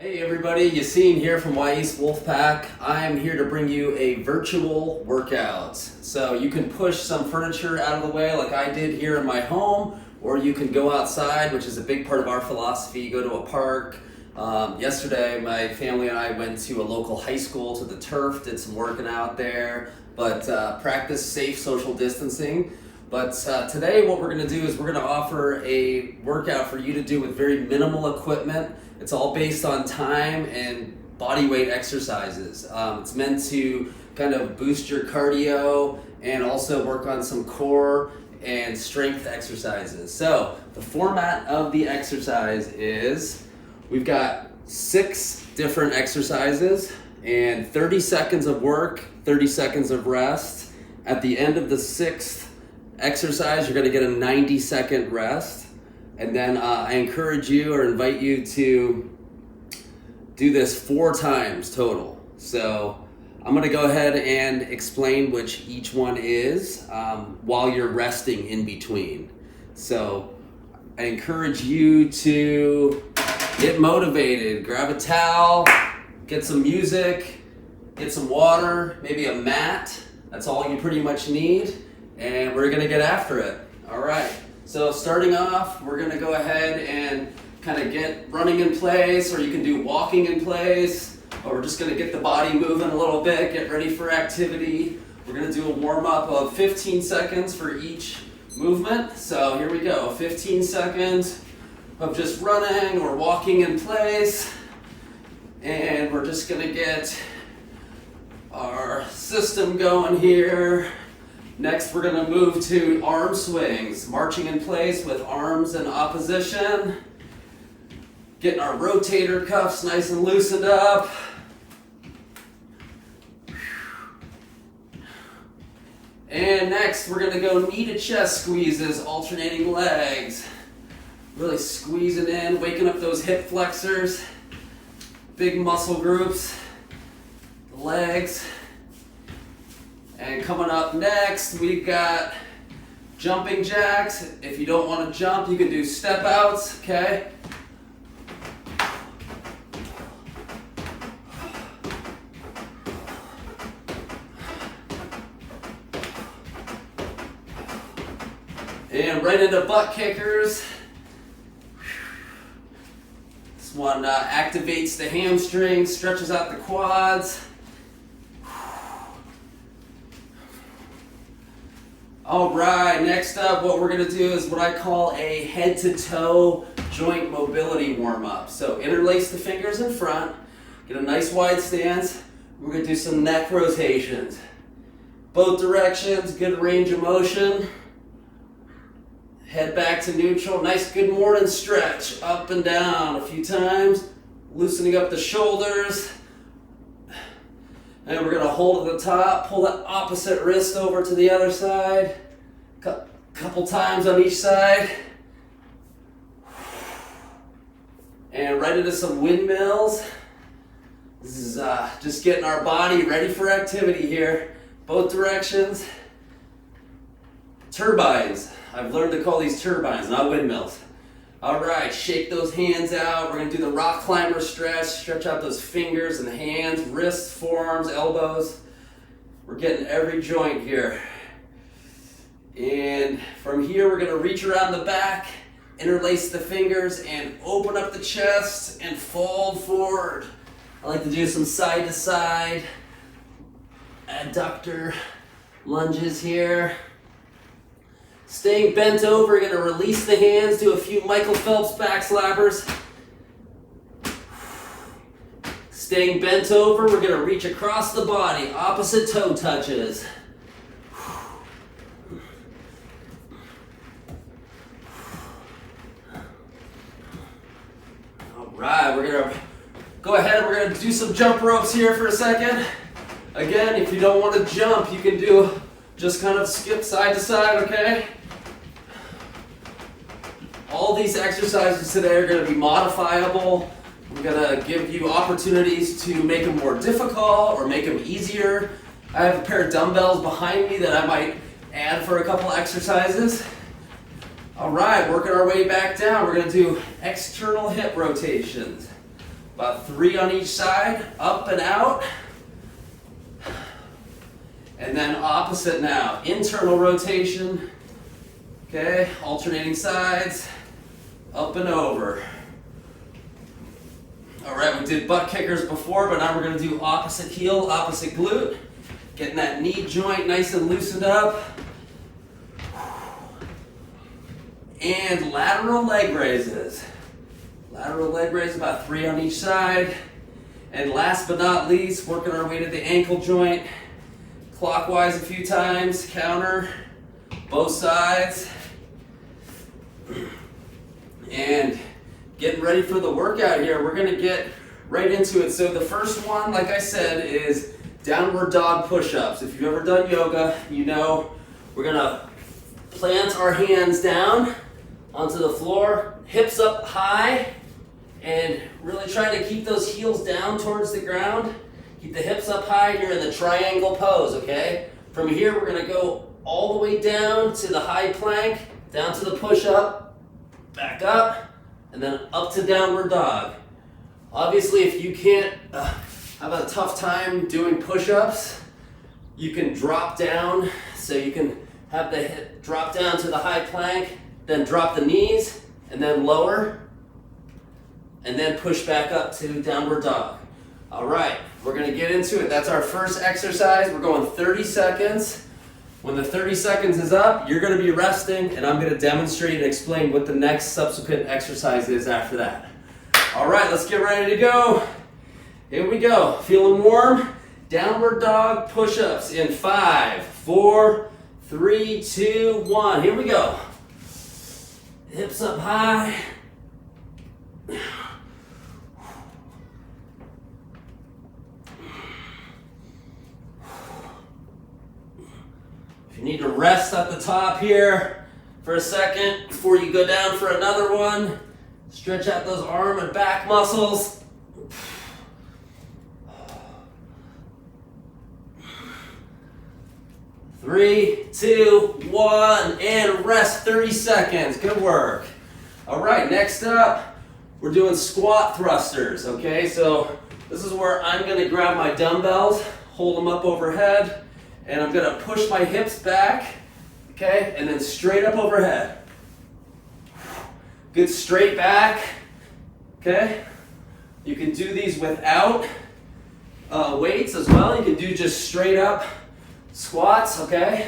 Hey everybody, Yassine here from Wy'east Wolfpack. I'm here to bring you a virtual workout. So you can push some furniture out of the way like I did here in my home, or you can go outside, which is a big part of our philosophy, go to a park. Yesterday my family and I went to a local high school to the turf, did some working out there, but practice safe social distancing. But today what we're going to do is we're going to offer a workout for you to do with very minimal equipment. It's all based on time and body weight exercises. It's meant to kind of boost your cardio and also work on some core and strength exercises. So the format of the exercise is we've got 6 different exercises and 30 seconds of work, 30 seconds of rest. At the end of the 6th exercise, you're going to get a 90-second rest. And then I encourage you or invite you to do this 4 times total. So I'm going to go ahead and explain which each one is while you're resting in between. So I encourage you to get motivated, grab a towel, get some music, get some water, maybe a mat. That's all you pretty much need. And we're going to get after it. All right. So starting off, we're going to go ahead and kind of get running in place, or you can do walking in place, or we're just going to get the body moving a little bit, get ready for activity. We're going to do a warm-up of 15 seconds for each movement. So here we go, 15 seconds of just running or walking in place. And we're just going to get our system going here. Next, we're going to move to arm swings, marching in place with arms in opposition. Getting our rotator cuffs nice and loosened up. And next, we're going to go knee to chest squeezes, alternating legs. Really squeezing in, waking up those hip flexors, big muscle groups, the legs. And coming up next, we've got jumping jacks. If you don't want to jump, you can do step outs, okay? And right into butt kickers. This one activates the hamstrings, stretches out the quads. All right, next up, what we're gonna do is what I call a head to toe joint mobility warm up. So interlace the fingers in front, get a nice wide stance. We're gonna do some neck rotations. Both directions, good range of motion. Head back to neutral, nice good morning stretch, up and down a few times, loosening up the shoulders. And we're going to hold at the top, pull that opposite wrist over to the other side. Couple times on each side. And right into some windmills. This is just getting our body ready for activity here. Both directions. Turbines. I've learned to call these turbines, not windmills. All right, shake those hands out. We're going to do the rock climber stretch. Stretch out those fingers and hands, wrists, forearms, elbows. We're getting every joint here. And from here, we're going to reach around the back, interlace the fingers, and open up the chest and fold forward. I like to do some side to side adductor lunges here. Staying bent over, you're going to release the hands, do a few Michael Phelps back slappers. Staying bent over, we're going to reach across the body, opposite toe touches. All right, we're going to go ahead and we're going to do some jump ropes here for a second. Again, if you don't want to jump, you can do just kind of skip side to side, okay? All these exercises today are going to be modifiable. I'm going to give you opportunities to make them more difficult or make them easier. I have a pair of dumbbells behind me that I might add for a couple exercises. All right, working our way back down. We're going to do external hip rotations. About 3 on each side, up and out. And then opposite now, internal rotation. Okay, alternating sides, up and over. All right, we did butt kickers before, but now we're gonna do opposite heel, opposite glute. Getting that knee joint nice and loosened up. And lateral leg raises. Lateral leg raise, about 3 on each side. And last but not least, working our way to the ankle joint. Clockwise a few times, counter, both sides. And getting ready for the workout here. We're gonna get right into it. So the first one, like I said, is downward dog push-ups. If you've ever done yoga, you know we're gonna plant our hands down onto the floor, hips up high, and really try to keep those heels down towards the ground. Keep the hips up high, and you're in the triangle pose, okay? From here, we're gonna go all the way down to the high plank, down to the push-up, back up, and then up to downward dog. Obviously, if you can't have a tough time doing push-ups, you can drop down, so you can have the hip drop down to the high plank, then drop the knees, and then lower, and then push back up to downward dog. All right, we're gonna get into it. That's our first exercise. We're going 30 seconds. When the 30 seconds is up, you're gonna be resting, and I'm gonna demonstrate and explain what the next subsequent exercise is after that. All right, let's get ready to go. Here we go. Feeling warm? Downward dog push-ups in 5, 4, 3, 2, 1. Here we go. Hips up high. If you need to rest at the top here for a second before you go down for another one, stretch out those arm and back muscles. 3, 2, 1, and rest 30 seconds. Good work. All right, next up, we're doing squat thrusters, okay? So this is where I'm gonna grab my dumbbells, hold them up overhead, and I'm gonna push my hips back, okay? And then straight up overhead. Good straight back, okay? You can do these without weights as well. You can do just straight up squats, okay?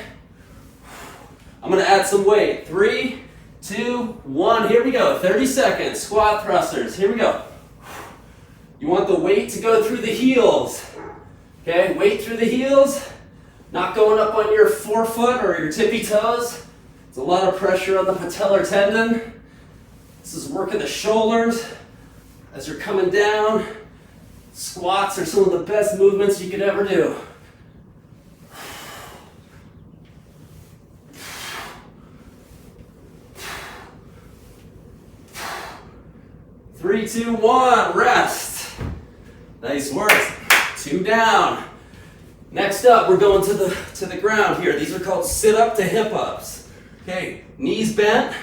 I'm gonna add some weight. 3, 2, 1, here we go. 30 seconds, squat thrusters, here we go. You want the weight to go through the heels, okay? Weight through the heels, not going up on your forefoot or your tippy toes. It's a lot of pressure on the patellar tendon. This is working the shoulders as you're coming down. Squats are some of the best movements you could ever do. 3, 2, 1, rest. Nice work. 2 down. Next up, we're going to the ground here. These are called sit-up to hip-ups. Okay, knees bent.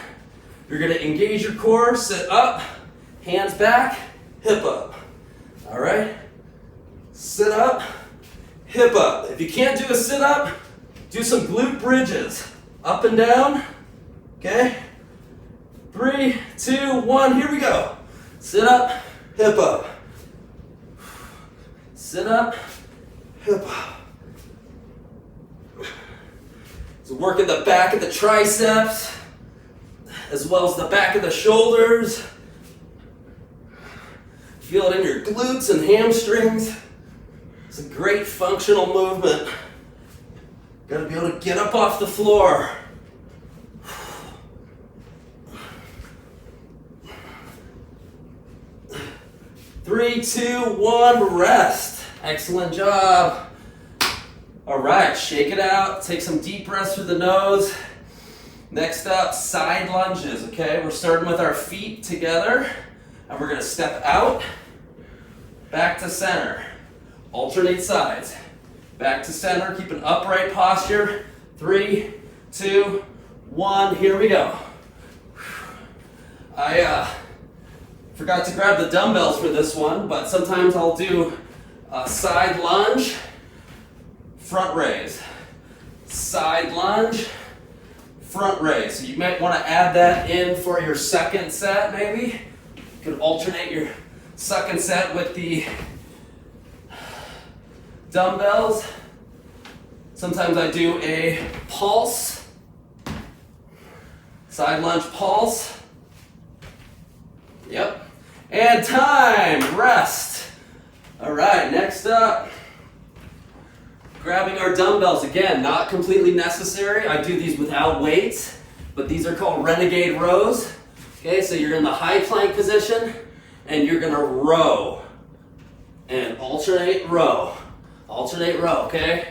You're gonna engage your core, sit up, hands back, hip up. All right? Sit up, hip up. If you can't do a sit-up, do some glute bridges. Up and down, okay? 3, 2, 1, here we go. Sit up, hip up. Sit up, hip up. So working the back of the triceps, as well as the back of the shoulders. Feel it in your glutes and hamstrings. It's a great functional movement. Gotta be able to get up off the floor. 3, 2, 1, rest. Excellent job. All right, shake it out. Take some deep breaths through the nose. Next up, side lunges, okay? We're starting with our feet together, and we're gonna step out, back to center. Alternate sides. Back to center, keep an upright posture. 3, 2, 1, here we go. Forgot to grab the dumbbells for this one, but sometimes I'll do a side lunge, front raise. Side lunge, front raise. So you might want to add that in for your second set maybe. You could alternate your second set with the dumbbells. Sometimes I do a pulse, side lunge pulse. Yep. And time, rest. All right, next up, grabbing our dumbbells. Again, not completely necessary. I do these without weights, but these are called renegade rows. Okay, so you're in the high plank position and you're gonna row and alternate row, okay?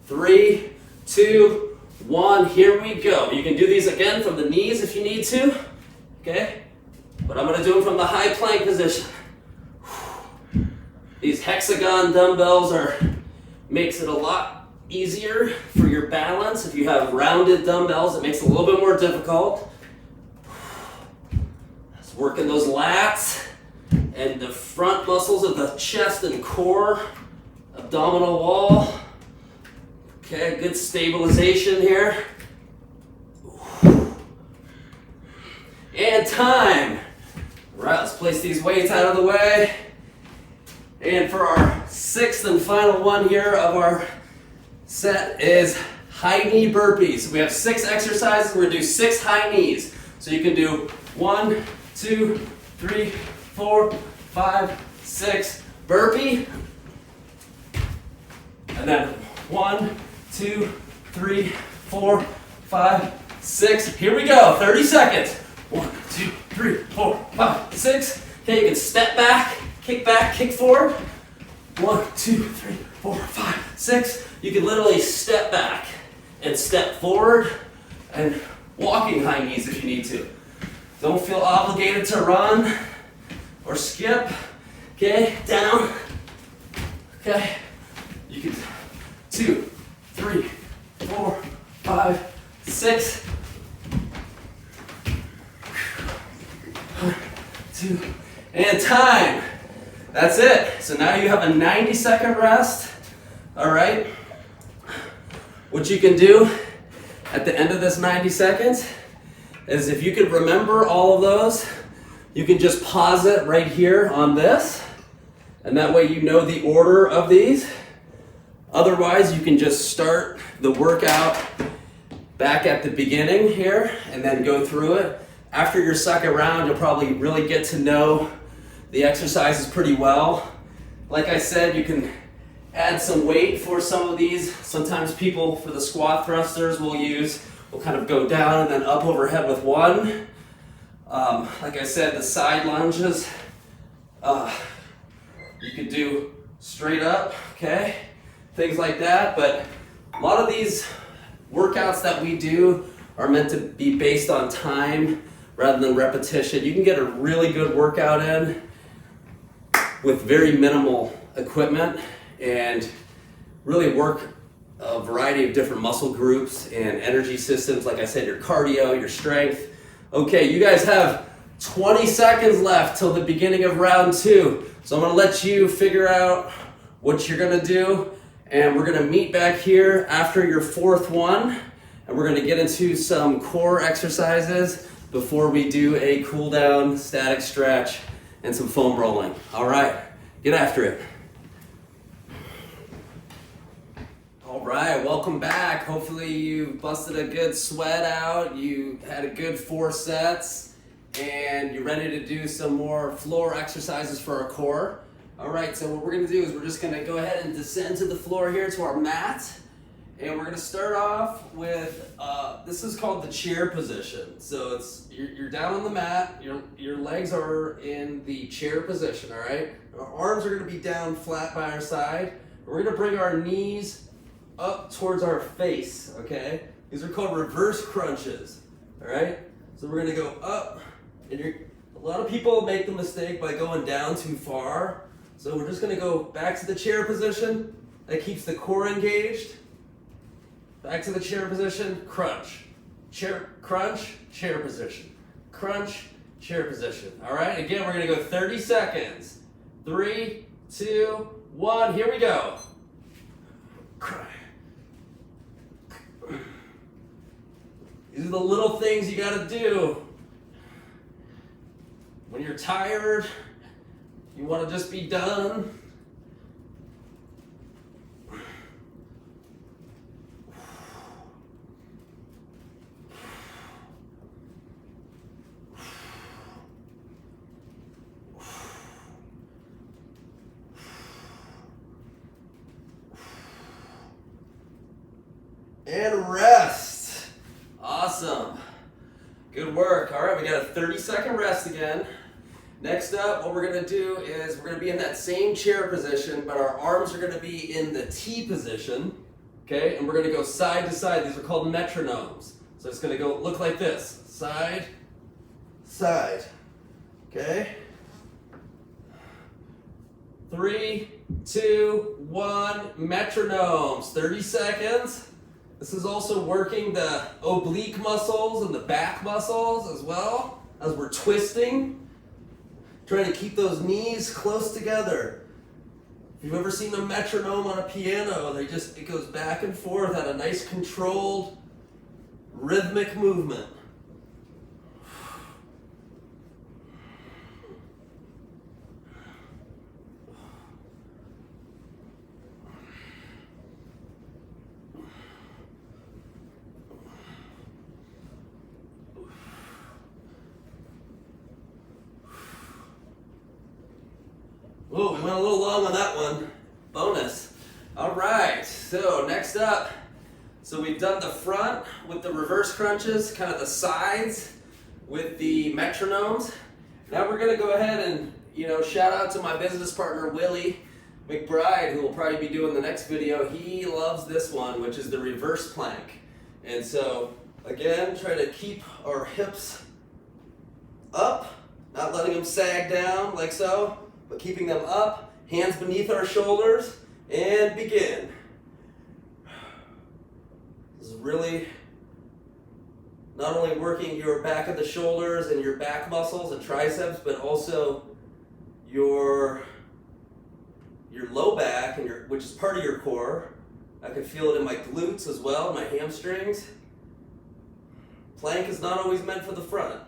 3, 2, 1, here we go. You can do these again from the knees if you need to, okay? But I'm gonna do them from the high plank position. These hexagon dumbbells makes it a lot easier for your balance. If you have rounded dumbbells, it makes it a little bit more difficult. Just working those lats and the front muscles of the chest and core, abdominal wall. Okay, good stabilization here. And time. All right, let's place these weights out of the way. And for our sixth and final one here of our set is high knee burpees. We have 6 exercises. We're gonna do 6 high knees. So you can do 1, 2, 3, 4, 5, 6 burpee. And then 1, 2, 3, 4, 5, 6. Here we go, 30 seconds. 1, 2, 3, 4, 5, 6. Okay, you can step back, kick forward. 1, 2, 3, 4, 5, 6. You can literally step back and step forward and walking high knees if you need to. Don't feel obligated to run or skip. Okay, down. Okay, you can 2, 3, 4, 5, 6. 1, 2, and time. That's it. So now you have a 90-second rest. All right. What you can do at the end of this 90 seconds is if you can remember all of those, you can just pause it right here on this, and that way you know the order of these. Otherwise, you can just start the workout back at the beginning here and then go through it. After your second round, you'll probably really get to know the exercises pretty well. Like I said, you can add some weight for some of these. Sometimes people for the squat thrusters will kind of go down and then up overhead with one. Like I said, the side lunges, you could do straight up, okay? Things like that, but a lot of these workouts that we do are meant to be based on time rather than repetition. You can get a really good workout in with very minimal equipment and really work a variety of different muscle groups and energy systems. Like I said, your cardio, your strength. Okay, you guys have 20 seconds left till the beginning of round 2. So I'm gonna let you figure out what you're gonna do, and we're gonna meet back here after your 4th one, and we're gonna get into some core exercises before we do a cool down, static stretch, and some foam rolling. All right, get after it. All right, welcome back. Hopefully you busted a good sweat out, you had a good 4 sets, and you're ready to do some more floor exercises for our core. All right, so what we're gonna do is we're just gonna go ahead and descend to the floor here to our mat, and we're gonna start off with, this is called the chair position. So you're down on the mat, your legs are in the chair position, all right? Our arms are gonna be down flat by our side. We're gonna bring our knees up towards our face, okay? These are called reverse crunches, all right? So we're gonna go up, and a lot of people make the mistake by going down too far. So we're just gonna go back to the chair position. That keeps the core engaged. Back to the chair position, crunch. Chair, crunch, chair position. Crunch, chair position. All right, again, we're gonna go 30 seconds. 3, 2, 1, here we go. These are the little things you gotta do. When you're tired, you wanna just be done. And rest. Awesome. Good work. All right, we got a 30-second rest again. Next up, what we're gonna do is we're gonna be in that same chair position, but our arms are gonna be in the T position, okay? And we're gonna go side to side. These are called metronomes. So it's gonna go look like this, side, side, okay? 3, 2, 1, metronomes, 30 seconds. This is also working the oblique muscles and the back muscles as well as we're twisting, trying to keep those knees close together. If you've ever seen a metronome on a piano, it goes back and forth at a nice controlled rhythmic movement. Whoa, we went a little long on that one. Bonus. All right, so next up, so we've done the front with the reverse crunches, kind of the sides with the metronomes. Now we're gonna go ahead and, shout out to my business partner, Willie McBride, who will probably be doing the next video. He loves this one, which is the reverse plank. And so, again, try to keep our hips up, not letting them sag down like so, but keeping them up, hands beneath our shoulders, and begin. This is really not only working your back of the shoulders and your back muscles and triceps, but also your low back, and which is part of your core. I can feel it in my glutes as well, my hamstrings. Plank is not always meant for the front.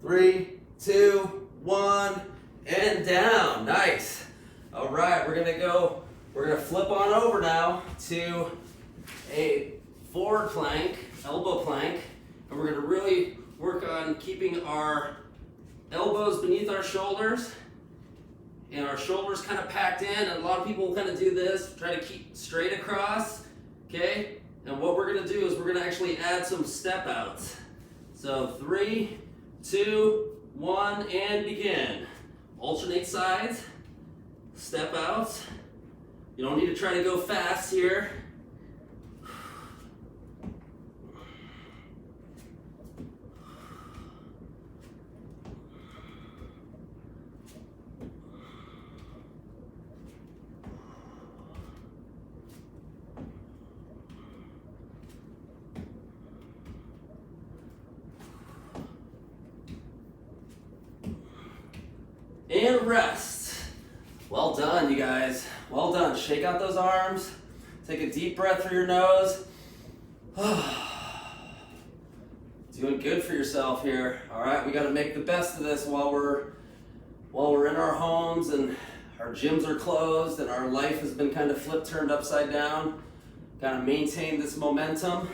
3, 2, 1, and down. Nice. All right, we're gonna flip on over now to a forward plank, elbow plank, and we're gonna really work on keeping our elbows beneath our shoulders and our shoulders kind of packed in. And a lot of people kind of do this, try to keep straight across, okay? And what we're gonna do is we're gonna actually add some step outs. So 3, 2, 1, and begin. Alternate sides, step out. You don't need to try to go fast here. And rest. Well done, you guys. Well done. Shake out those arms. Take a deep breath through your nose. Doing good for yourself here. All right, we got to make the best of this while we're in our homes and our gyms are closed and our life has been kind of turned upside down. Got to maintain this momentum.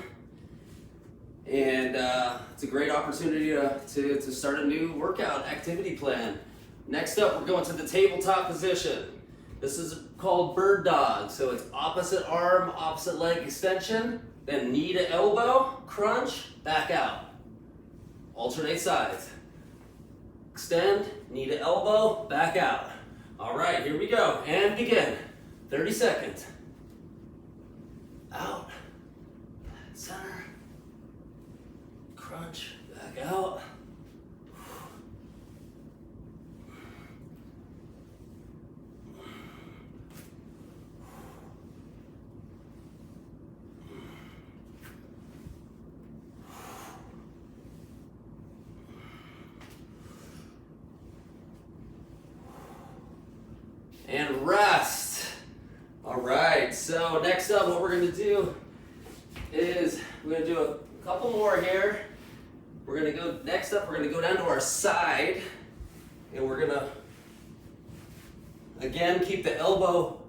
And it's a great opportunity to start a new workout activity plan. Next up, we're going to the tabletop position. This is called bird dog. So it's opposite arm, opposite leg extension, then knee to elbow, crunch, back out. Alternate sides. Extend, knee to elbow, back out. All right, here we go. And begin. 30 seconds. Out. Center. Crunch, back out. and rest. All right, so next up what we're gonna do is we're gonna do a couple more here. We're gonna go, next up we're gonna go down to our side, and we're gonna, again, keep the elbow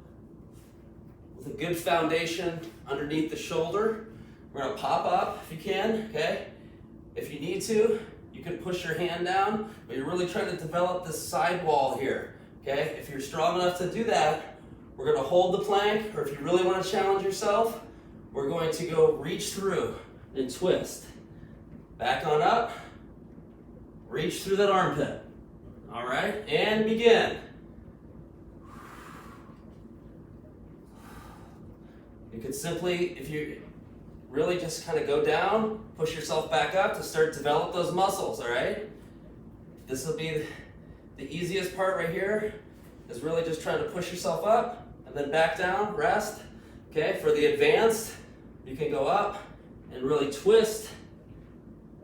with a good foundation underneath the shoulder. We're gonna pop up if you can, okay? If you need to, you can push your hand down, but you're really trying to develop this side wall here, okay? If you're strong enough to do that, we're gonna hold the plank, or if you really wanna challenge yourself, we're going to go reach through and twist. Back on up, reach through that armpit. All right, and begin. You could simply, if you really just kind of go down, push yourself back up to start to develop those muscles, all right? This will be the easiest part right here, is really just trying to push yourself up and then back down, rest. Okay, for the advanced, you can go up and really twist,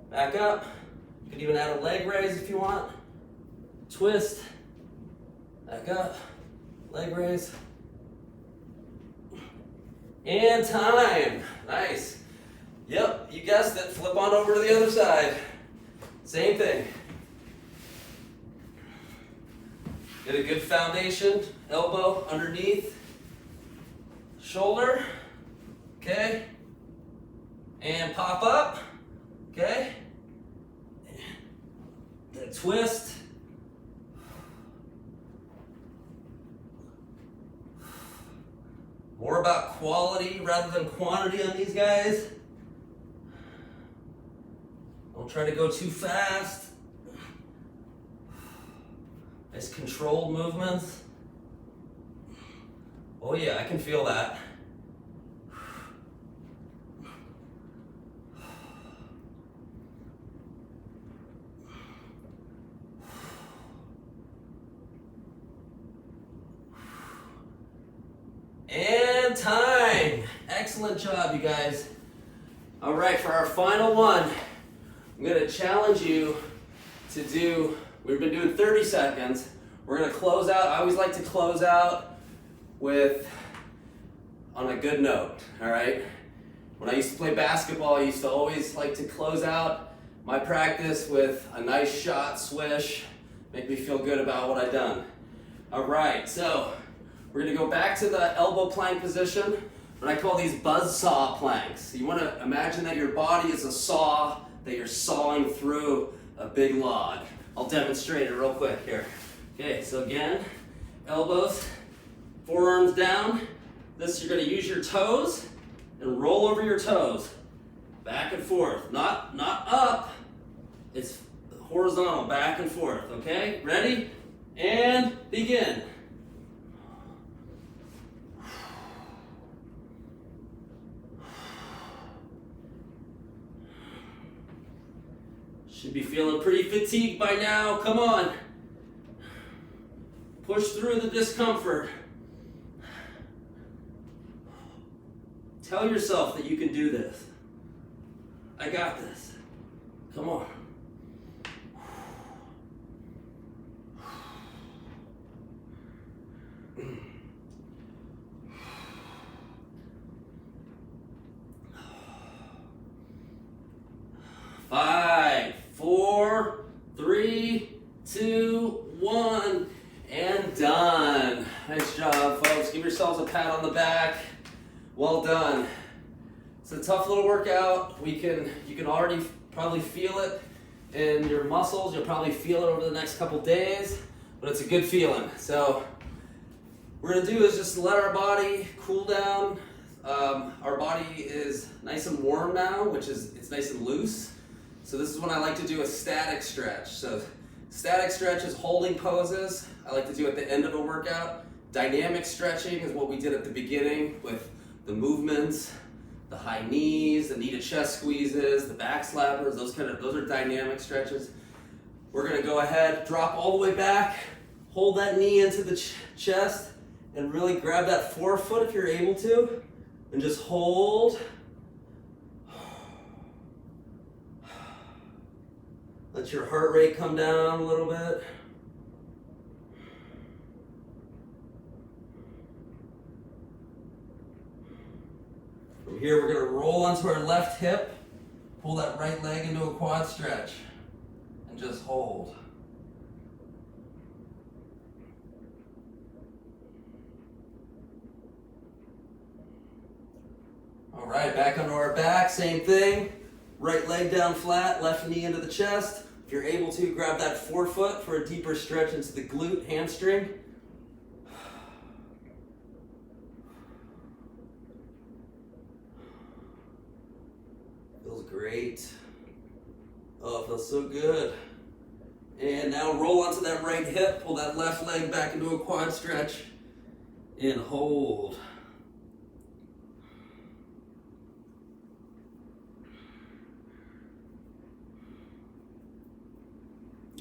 back up. You can even add a leg raise if you want. Twist, back up, leg raise. And time. Nice. Yep, you guessed it. Flip on over to the other side. Same thing. Get a good foundation, elbow underneath, shoulder, okay? And pop up, okay? Then twist. More about quality rather than quantity on these guys. Don't try to go too fast. Nice controlled movements. Oh yeah, I can feel that. And time. Excellent job, you guys. All right, for our final one, I'm gonna challenge you to do, we've been doing 30 seconds. We're gonna close out. I always like to close out on a good note, all right? When I used to play basketball, I used to always like to close out my practice with a nice shot, swish, make me feel good about what I've done. All right, so we're gonna go back to the elbow plank position, what I call these buzzsaw planks. You wanna imagine that your body is a saw, that you're sawing through a big log. I'll demonstrate it real quick here. Okay, so again, elbows, forearms down. This, you're gonna use your toes and roll over your toes. Back and forth, not up. It's horizontal, back and forth, okay? Ready? And begin. Should be feeling pretty fatigued by now. Come on. Push through the discomfort. Tell yourself that you can do this. I got this. Come on. Five, 4, 3, 2, 1, and done. Nice job, folks. Give yourselves a pat on the back. Well done. It's a tough little workout. You can already probably feel it in your muscles. You'll probably feel it over the next couple days, but it's a good feeling. So what we're gonna do is just let our body cool down. Our body is nice and warm now, it's nice and loose. So this is when I like to do a static stretch. So static stretch is holding poses. I like to do at the end of a workout. Dynamic stretching is what we did at the beginning with the movements, the high knees, the knee to chest squeezes, the back slappers, those are dynamic stretches. We're gonna go ahead, drop all the way back, hold that knee into the chest, and really grab that forefoot if you're able to, and just hold. Let your heart rate come down a little bit. here, we're going to roll onto our left hip, pull that right leg into a quad stretch, and just hold. All right, back onto our back, same thing. Right leg down flat, left knee into the chest. If you're able to, grab that forefoot for a deeper stretch into the glute, hamstring. Feels great. Oh, it feels so good. And now roll onto that right hip, pull that left leg back into a quad stretch, and hold.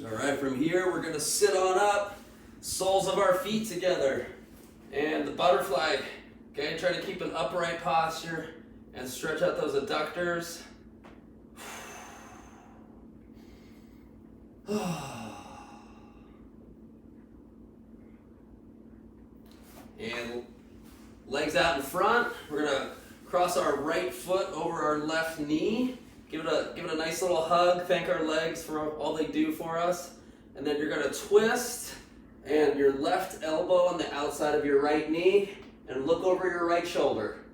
All right, from here, we're gonna sit on up, soles of our feet together, and the butterfly. Okay, try to keep an upright posture and stretch out those adductors. And legs out in front. We're gonna cross our right foot over our left knee. Give it a nice little hug. Thank our legs for all they do for us. And then you're gonna twist and your left elbow on the outside of your right knee and look over your right shoulder.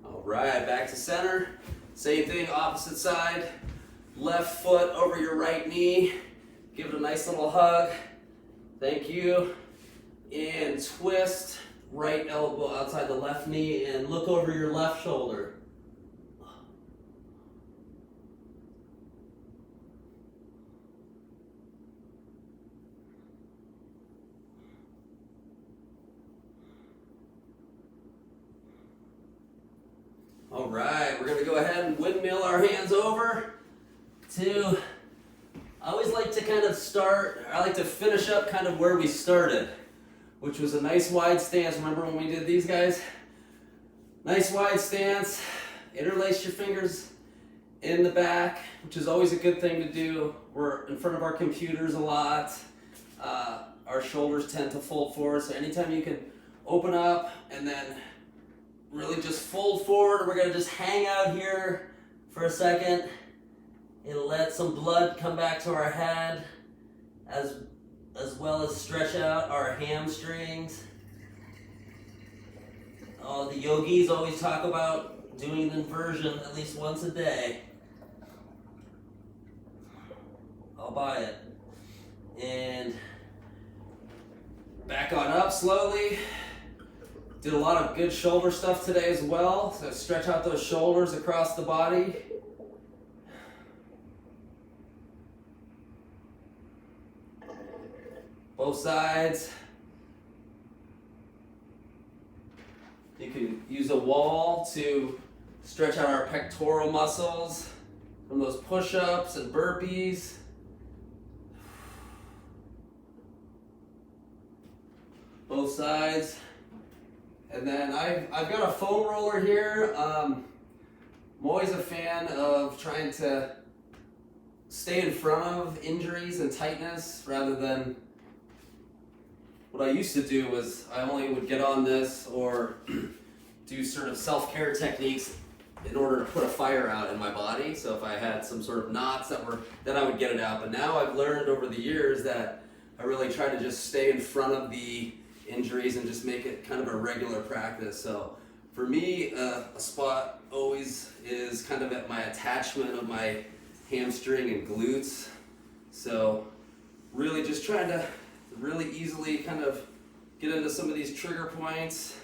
All right, back to center. Same thing, opposite side. Left foot over your right knee. Give it a nice little hug. Thank you. And twist, right elbow outside the left knee and look over your left shoulder. All right, we're gonna go ahead and windmill our hands over to, I always like to kind of I like to finish up kind of where we started, which was a nice wide stance. Remember when we did these guys? Nice wide stance, interlace your fingers in the back, which is always a good thing to do. We're in front of our computers a lot. Our shoulders tend to fold forward, so anytime you can open up and then really just fold forward. We're gonna just hang out here for a second and let some blood come back to our head, as well as stretch out our hamstrings. Oh, the yogis always talk about doing an inversion at least once a day. I'll buy it. And back on up slowly. Did a lot of good shoulder stuff today as well. So stretch out those shoulders across the body. Both sides. You can use a wall to stretch out our pectoral muscles from those push-ups and burpees. Both sides. And then I've got a foam roller here. I'm always a fan of trying to stay in front of injuries and tightness rather than what I used to do was I only would get on this or do sort of self-care techniques in order to put a fire out in my body. So if I had some sort of knots then I would get it out. But now I've learned over the years that I really try to just stay in front of the injuries and just make it kind of a regular practice. So for me, a spot always is kind of at my attachment of my hamstring and glutes. So really just trying to really easily kind of get into some of these trigger points.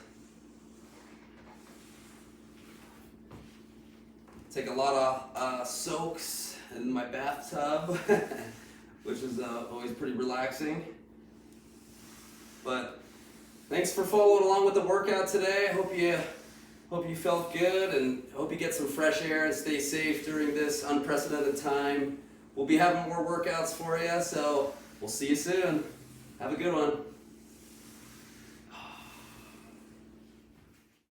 Take a lot of soaks in my bathtub, which is always pretty relaxing. But thanks for following along with the workout today. I hope you felt good and hope you get some fresh air and stay safe during this unprecedented time. We'll be having more workouts for you, so we'll see you soon. Have a good one.